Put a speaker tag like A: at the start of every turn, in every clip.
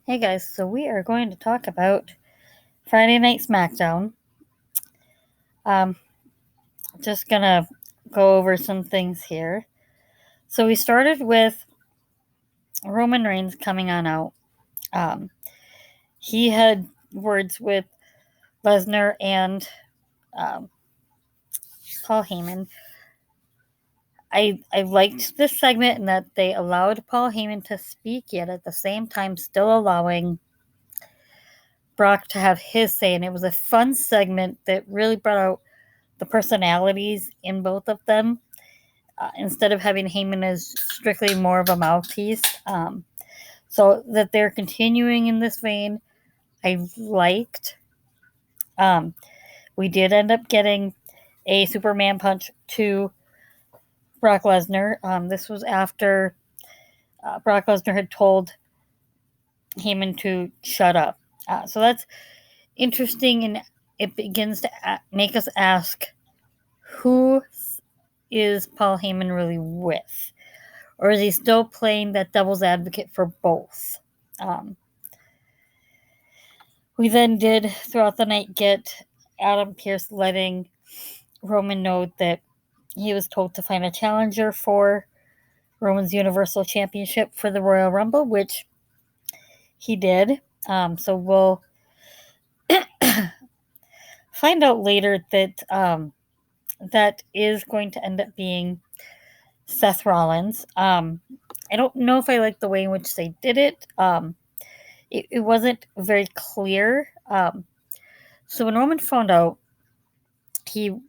A: Hey guys, so we are going to talk about Friday Night Smackdown. Just gonna go over some things here. So we started with Roman Reigns coming on out. Um, he had words with Lesnar and um, Paul Heyman. I liked this segment in that they allowed Paul Heyman to speak, yet at the same time still allowing Brock to have his say. And it was a fun segment that really brought out the personalities in both of them. Instead of having Heyman as strictly more of a mouthpiece. So that they're continuing in this vein, I liked. Um, we did end up getting a Superman punch to Brock Lesnar. This was after Brock Lesnar had told Heyman to shut up. So that's interesting, and it begins to make us ask, who is Paul Heyman really with? Or is he still playing that devil's advocate for both? We then did, throughout the night, get Adam Pearce letting Roman know that he was told to find a challenger for Roman's Universal Championship for the Royal Rumble, which he did. So we'll find out later that that is going to end up being Seth Rollins. I don't know if I like the way in which they did it. It wasn't very clear. So when Roman found out, he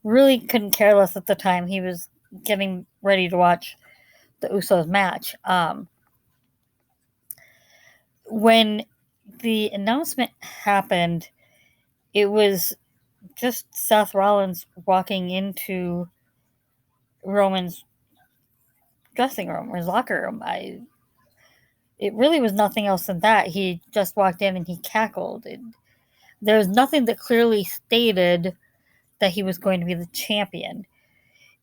A: really couldn't care less at the time. He was getting ready to watch the Usos match. When the announcement happened, it was just Seth Rollins walking into Roman's dressing room or his locker room. It really was nothing else than that. He just walked in and he cackled. There was nothing that clearly stated that he was going to be the champion.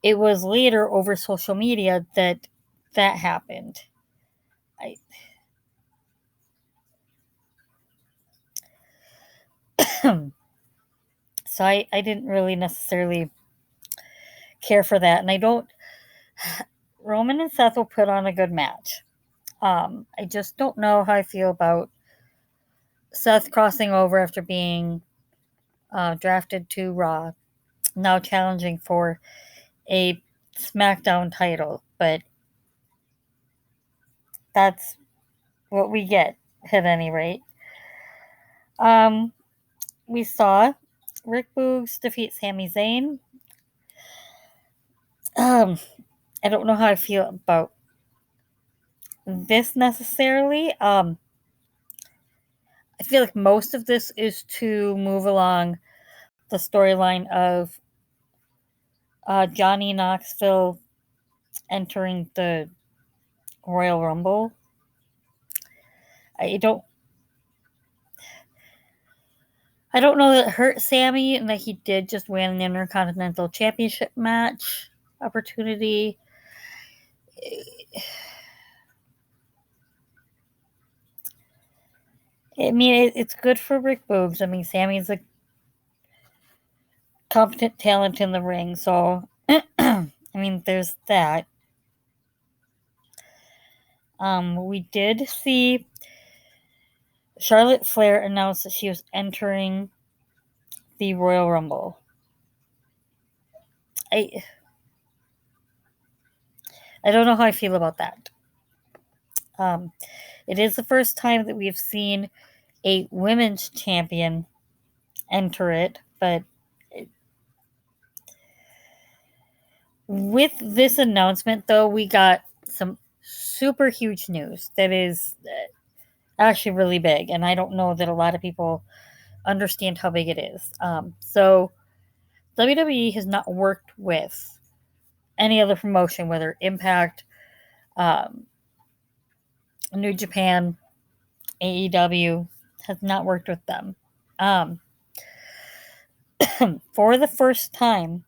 A: It was later over social media that happened. So I didn't really necessarily care for that. And I don't. Roman and Seth will put on a good match. I just don't know how I feel about Seth crossing over after being drafted to Raw, now challenging for a SmackDown title. But that's what we get at any rate. We saw Rick Boogs defeat Sami Zayn. I don't know how I feel about this necessarily. I feel like most of this is to move along the storyline of Johnny Knoxville entering the Royal Rumble. I don't know that it hurt Sammy and that he did just win an Intercontinental Championship match opportunity. I mean, it's good for Rick Boogs. I mean, Sammy's a competent talent in the ring, so I mean, there's that. We did see Charlotte Flair announce that she was entering the Royal Rumble. I don't know how I feel about that. It is the first time that we've seen a women's champion enter it, but with this announcement, though, we got some super huge news that is actually really big, and I don't know that a lot of people understand how big it is. So WWE has not worked with any other promotion, whether Impact, New Japan, AEW, has not worked with them. For the first time,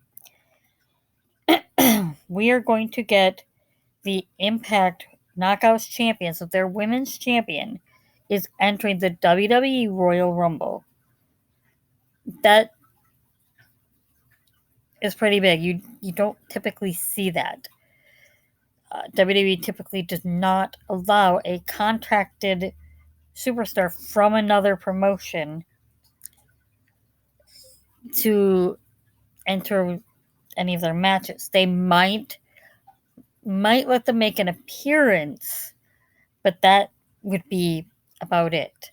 A: we are going to get the Impact Knockouts champion, so their women's champion, is entering the WWE Royal Rumble. That is pretty big. You don't typically see that. WWE typically does not allow a contracted superstar from another promotion to enter any of their matches. They might let them make an appearance, but that would be about it.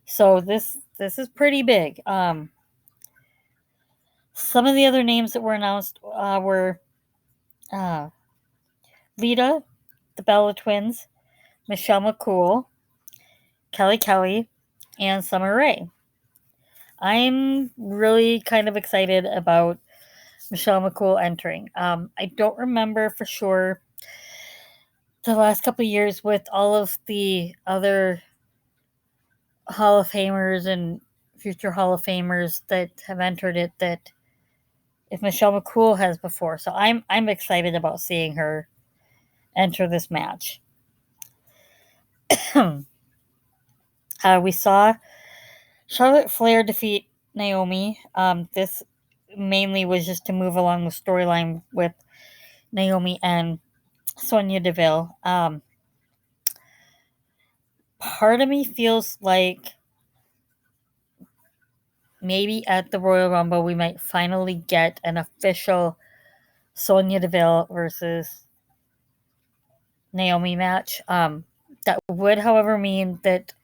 A: So this is pretty big. Some of the other names that were announced were Lita, the Bella Twins, Michelle McCool, Kelly, and Summer Rae. I'm really kind of excited about Michelle McCool entering. I don't remember for sure the last couple of years with all of the other Hall of Famers and future Hall of Famers that have entered it, that if Michelle McCool has before. So I'm excited about seeing her enter this match. We saw Charlotte Flair defeat Naomi. This mainly was just to move along the storyline with Naomi and Sonya Deville. Part of me feels like maybe at the Royal Rumble we might finally get an official Sonya Deville versus Naomi match. That would, however, mean that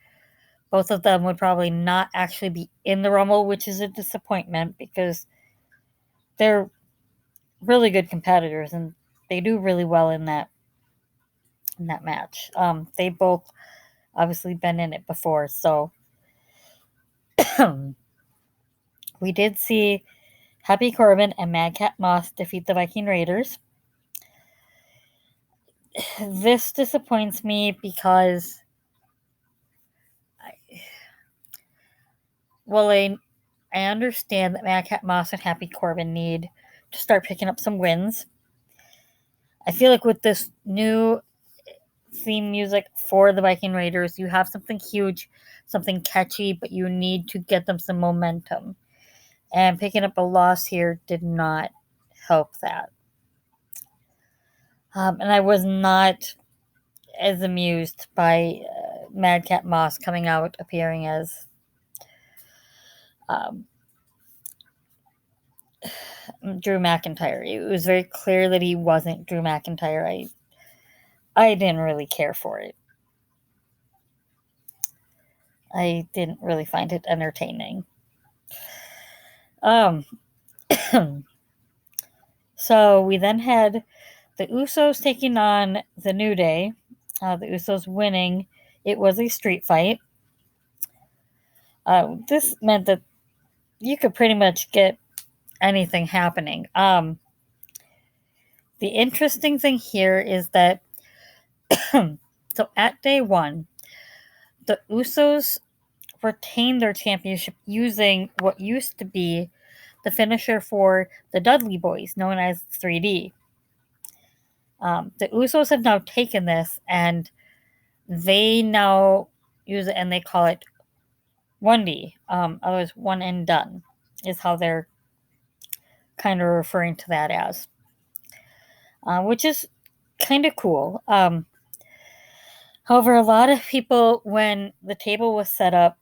A: both of them would probably not actually be in the Rumble, which is a disappointment because they're really good competitors and they do really well in that match. They both obviously been in it before, so we did see Happy Corbin and Madcap Moss defeat the Viking Raiders. This disappoints me because I understand that Madcap Moss and Happy Corbin need to start picking up some wins. I feel like with this new theme music for the Viking Raiders, you have something huge, something catchy, but you need to get them some momentum. And picking up a loss here did not help that. And I was not as amused by Madcap Moss coming out appearing as Drew McIntyre. It was very clear that he wasn't Drew McIntyre. I didn't really care for it. I didn't really find it entertaining. So we then had the Usos taking on the New Day. The Usos winning. It was a street fight. This meant that you could pretty much get anything happening. The interesting thing here is that so at day one, the Usos retained their championship using what used to be the finisher for the Dudley Boys, known as 3D. The Usos have now taken this and they now use it and they call it 1D. Otherwise, one and done is how they're kind of referring to that as, which is kind of cool. However, a lot of people, when the table was set up,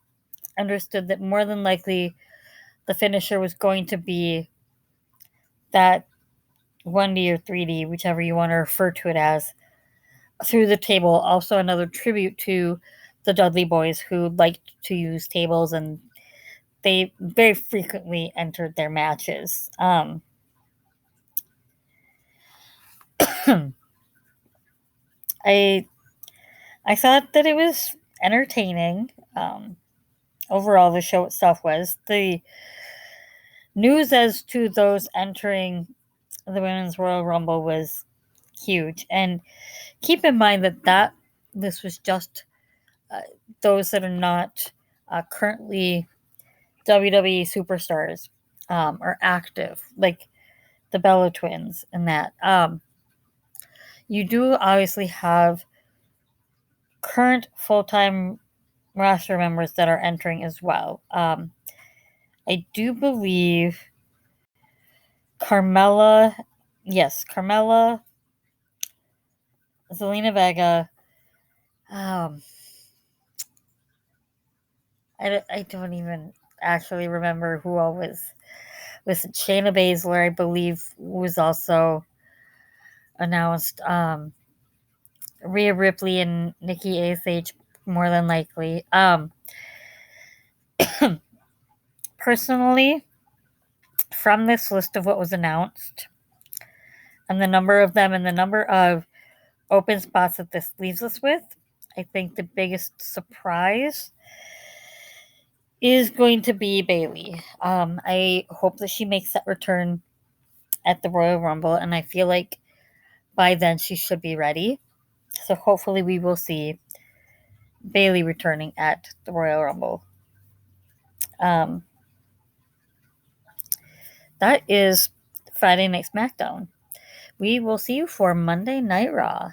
A: understood that more than likely the finisher was going to be that 1D or 3D, whichever you want to refer to it as, through the table. Also another tribute to the Dudley Boys, who liked to use tables and they very frequently entered their matches. I thought that it was entertaining. Overall, the show itself was. The news as to those entering the Women's Royal Rumble was huge. And keep in mind that this was just those that are not currently WWE superstars or active, like the Bella Twins and that. You do obviously have current full-time roster members that are entering as well. I do believe Carmella, yes, Carmella, Zelina Vega. Um, I don't even actually remember who all was. Listen, Shayna Baszler, I believe, was also announced. Rhea Ripley and Nikki ASH, more than likely. Personally, from this list of what was announced, and the number of them and the number of open spots that this leaves us with, I think the biggest surprise is going to be Bayley. I hope that she makes that return at the Royal Rumble, and I feel like by then she should be ready. So hopefully we will see Bayley returning at the Royal Rumble. Um, that is Friday Night Smackdown. We will see you for Monday Night Raw.